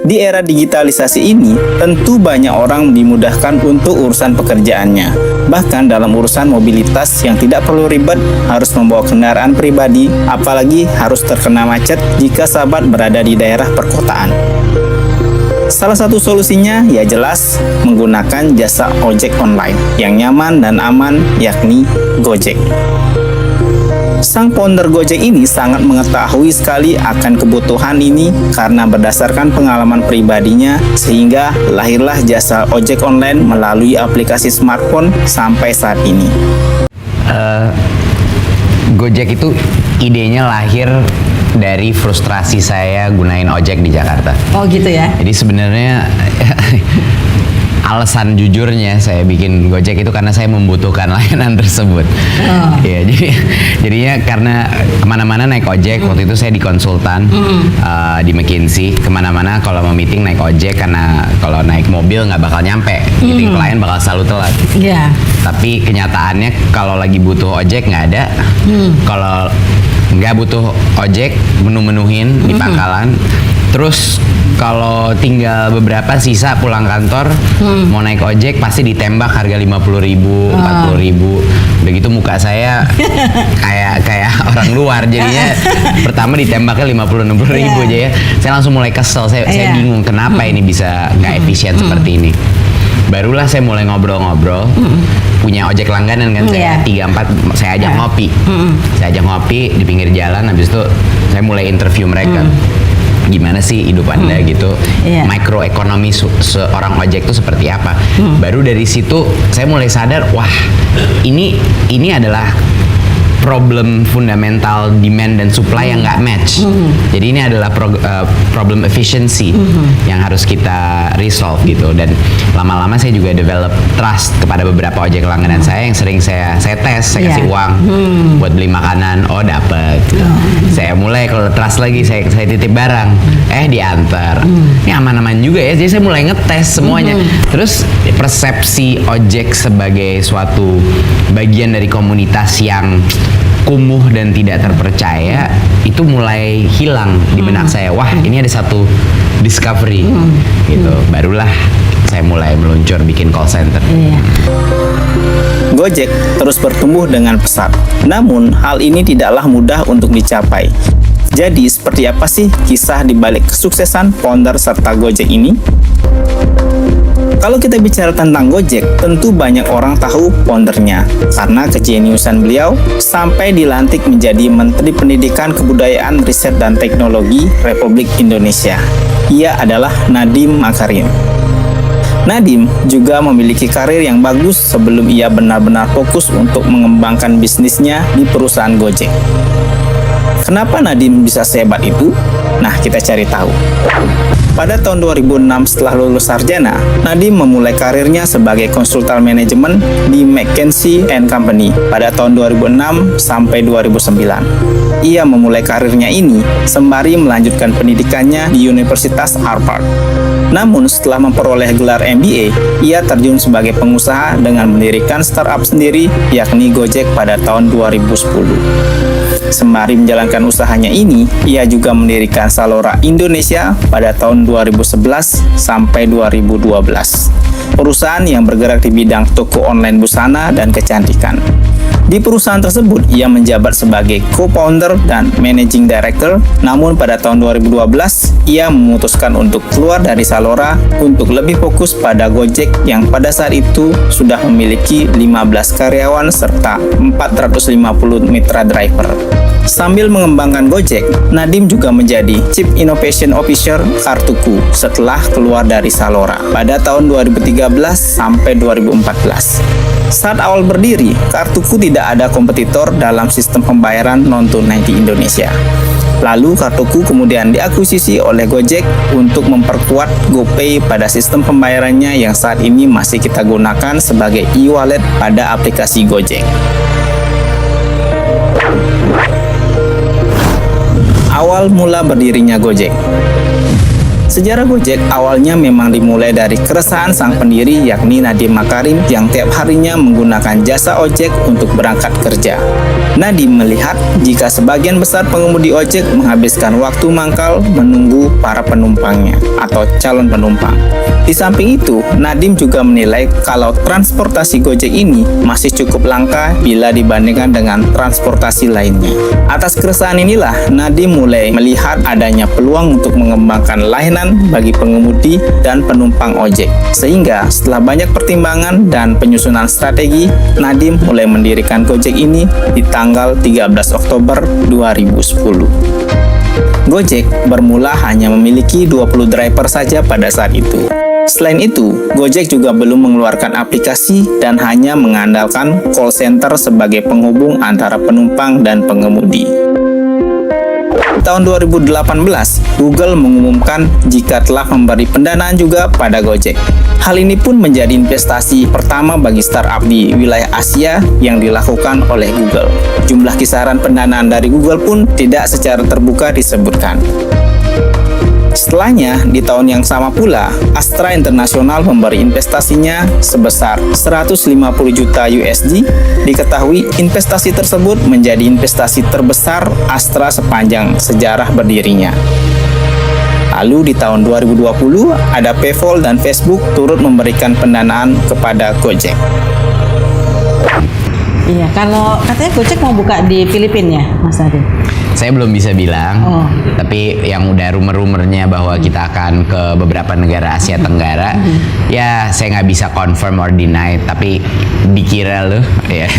Di era digitalisasi ini, tentu banyak orang dimudahkan untuk urusan pekerjaannya. Bahkan dalam urusan mobilitas yang tidak perlu ribet, harus membawa kendaraan pribadi, apalagi harus terkena macet jika sahabat berada di daerah perkotaan. Salah satu solusinya ya jelas menggunakan jasa ojek online yang nyaman dan aman, yakni Gojek. Sang founder Gojek ini sangat mengetahui sekali akan kebutuhan ini karena berdasarkan pengalaman pribadinya, sehingga lahirlah jasa ojek online melalui aplikasi smartphone sampai saat ini. Gojek itu idenya lahir dari frustrasi saya gunain ojek di Jakarta. Oh gitu ya? Jadi sebenarnya alasan jujurnya saya bikin Gojek itu karena saya membutuhkan layanan tersebut. Ya, jadinya karena kemana-mana naik ojek. Waktu itu saya di konsultan di McKinsey, kemana-mana kalau mau meeting naik ojek, karena kalau naik mobil nggak bakal nyampe. Meeting klien bakal selalu telat. Iya. Tapi kenyataannya kalau lagi butuh ojek nggak ada. Kalau nggak butuh ojek menu-menuhin di pangkalan. Terus kalau tinggal beberapa sisa pulang kantor, mau naik ojek pasti ditembak harga 50.000, 40.000. Udah gitu muka saya kayak orang luar, jadinya pertama ditembaknya 50-60.000 aja ya. Saya langsung mulai kesel, saya bingung kenapa ini bisa nggak efisien seperti ini. Barulah saya mulai ngobrol-ngobrol, punya ojek langganan kan, saya 3-4, saya ajak ngopi. Saya ajak ngopi di pinggir jalan, habis itu saya mulai interview mereka. Gimana sih hidup Anda gitu, mikroekonomi seorang ojek itu seperti apa. Baru dari situ saya mulai sadar, wah ini adalah problem fundamental demand dan supply yang nggak match. Jadi ini adalah problem efficiency yang harus kita resolve gitu. Dan lama-lama saya juga develop trust kepada beberapa ojek langganan saya yang sering saya tes, saya kasih uang buat beli makanan, oh dapet. Saya mulai kalau trust lagi, saya titip barang, diantar. Ini aman-aman juga ya. Jadi saya mulai ngetes semuanya. Terus persepsi ojek sebagai suatu bagian dari komunitas yang kumuh dan tidak terpercaya itu mulai hilang di benak saya. Wah, ini ada satu discovery gitu. Barulah saya mulai meluncur bikin call center. Gojek terus bertumbuh dengan pesat. Namun, hal ini tidaklah mudah untuk dicapai. Jadi, seperti apa sih kisah di balik kesuksesan founder serta Gojek ini? Kalau kita bicara tentang Gojek, tentu banyak orang tahu foundernya karena kejeniusan beliau sampai dilantik menjadi Menteri Pendidikan, Kebudayaan, Riset dan Teknologi Republik Indonesia. Ia adalah Nadiem Makarim. Nadiem juga memiliki karir yang bagus sebelum ia benar-benar fokus untuk mengembangkan bisnisnya di perusahaan Gojek. Kenapa Nadiem bisa sehebat itu? Nah, kita cari tahu. Pada tahun 2006 setelah lulus sarjana, Nadiem memulai karirnya sebagai konsultan manajemen di McKinsey & Company pada tahun 2006 sampai 2009. Ia memulai karirnya ini sembari melanjutkan pendidikannya di Universitas Harvard. Namun setelah memperoleh gelar MBA, ia terjun sebagai pengusaha dengan mendirikan startup sendiri yakni Gojek pada tahun 2010. Sembari menjalankan usahanya ini, ia juga mendirikan Salora Indonesia pada tahun 2011 sampai 2012. Perusahaan yang bergerak di bidang toko online busana dan kecantikan. Di perusahaan tersebut, ia menjabat sebagai co-founder dan managing director. Namun pada tahun 2012, ia memutuskan untuk keluar dari Salora untuk lebih fokus pada Gojek yang pada saat itu sudah memiliki 15 karyawan serta 450 mitra driver. Sambil mengembangkan Gojek, Nadiem juga menjadi Chief Innovation Officer Kartuku setelah keluar dari Salora pada tahun 2013 sampai 2014. Saat awal berdiri, Kartuku tidak ada kompetitor dalam sistem pembayaran non-tunai di Indonesia. Lalu Kartuku kemudian diakuisisi oleh Gojek untuk memperkuat GoPay pada sistem pembayarannya yang saat ini masih kita gunakan sebagai e-wallet pada aplikasi Gojek. Awal mula berdirinya Gojek. Sejarah Gojek awalnya memang dimulai dari keresahan sang pendiri yakni Nadiem Makarim yang tiap harinya menggunakan jasa ojek untuk berangkat kerja. Nadiem melihat jika sebagian besar pengemudi ojek menghabiskan waktu mangkal menunggu para penumpangnya atau calon penumpang. Di samping itu, Nadiem juga menilai kalau transportasi Gojek ini masih cukup langka bila dibandingkan dengan transportasi lainnya. Atas keresahan inilah, Nadiem mulai melihat adanya peluang untuk mengembangkan layanan bagi pengemudi dan penumpang ojek. Sehingga setelah banyak pertimbangan dan penyusunan strategi, Nadiem mulai mendirikan Gojek ini di tanggal 13 Oktober 2010. Gojek bermula hanya memiliki 20 driver saja pada saat itu. Selain itu, Gojek juga belum mengeluarkan aplikasi dan hanya mengandalkan call center sebagai penghubung antara penumpang dan pengemudi. Tahun 2018, Google mengumumkan jika telah memberi pendanaan juga pada Gojek. Hal ini pun menjadi investasi pertama bagi startup di wilayah Asia yang dilakukan oleh Google. Jumlah kisaran pendanaan dari Google pun tidak secara terbuka disebutkan. Setelahnya, di tahun yang sama pula, Astra International memberi investasinya sebesar 150 juta USD. Diketahui investasi tersebut menjadi investasi terbesar Astra sepanjang sejarah berdirinya. Lalu di tahun 2020, ada PayPal dan Facebook turut memberikan pendanaan kepada Gojek. Iya, kalau katanya Gojek mau buka di Filipina ya, Mas Nadiem? Saya belum bisa bilang, tapi yang udah rumor-rumornya bahwa kita akan ke beberapa negara Asia Tenggara, ya saya nggak bisa confirm or deny, tapi dikira loh, ya.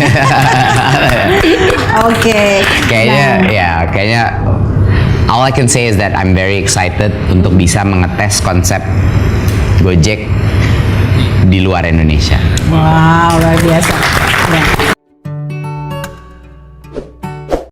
Oke. Kayaknya all I can say is that I'm very excited untuk bisa mengetes konsep Gojek di luar Indonesia. Wow, luar biasa. Ya.